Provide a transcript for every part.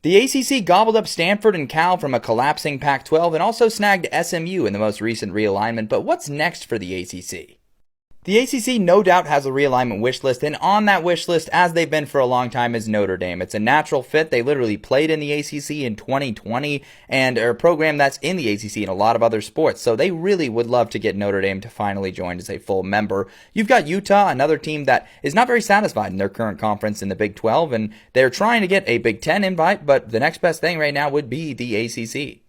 The ACC gobbled up Stanford and Cal from a collapsing Pac-12 and also snagged SMU in the most recent realignment, but what's next for the ACC? The ACC no doubt has a realignment wish list, and on that wish list, as they've been for a long time, is Notre Dame. It's a natural fit. They literally played in the ACC in 2020 and are a program that's in the ACC in a lot of other sports, so they really would love to get Notre Dame to finally join as a full member. You've got Utah, another team that is not very satisfied in their current conference in the Big 12, and they're trying to get a Big 10 invite, but the next best thing right now would be the ACC.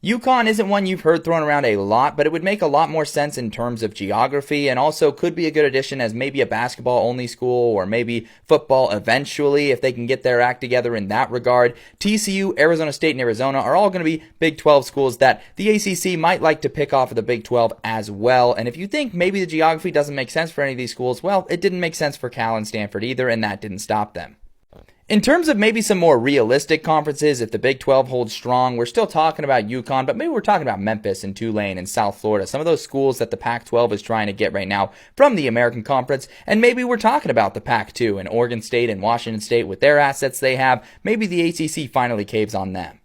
UConn isn't one you've heard thrown around a lot, but it would make a lot more sense in terms of geography and also could be a good addition as maybe a basketball-only school or maybe football eventually if they can get their act together in that regard. TCU, Arizona State, and Arizona are all going to be Big 12 schools that the ACC might like to pick off of the Big 12 as well. And if you think maybe the geography doesn't make sense for any of these schools, well, it didn't make sense for Cal and Stanford either, and that didn't stop them. In terms of maybe some more realistic conferences, if the Big 12 holds strong, we're still talking about UConn, but maybe we're talking about Memphis and Tulane and South Florida, some of those schools that the Pac-12 is trying to get right now from the American Conference, and maybe we're talking about the Pac-2 and Oregon State and Washington State with their assets they have. Maybe the ACC finally caves on them.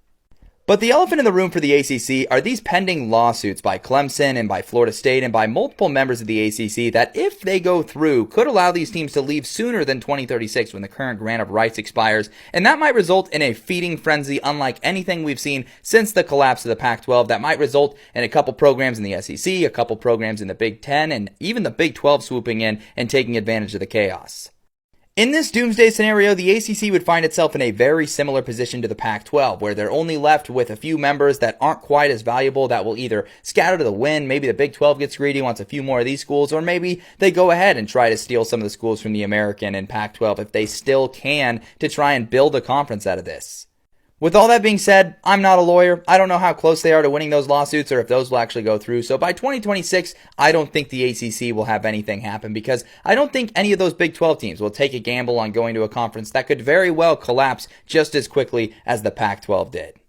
But the elephant in the room for the ACC are these pending lawsuits by Clemson and by Florida State and by multiple members of the ACC that, if they go through, could allow these teams to leave sooner than 2036 when the current grant of rights expires, and that might result in a feeding frenzy unlike anything we've seen since the collapse of the Pac-12. That might result in a couple programs in the SEC, a couple programs in the Big 10, and even the Big 12 swooping in and taking advantage of the chaos. In this doomsday scenario, the ACC would find itself in a very similar position to the Pac-12, where they're only left with a few members that aren't quite as valuable that will either scatter to the wind, maybe the Big 12 gets greedy, wants a few more of these schools, or maybe they go ahead and try to steal some of the schools from the American and Pac-12 if they still can to try and build a conference out of this. With all that being said, I'm not a lawyer. I don't know how close they are to winning those lawsuits or if those will actually go through. So by 2026, I don't think the ACC will have anything happen because I don't think any of those Big 12 teams will take a gamble on going to a conference that could very well collapse just as quickly as the Pac-12 did.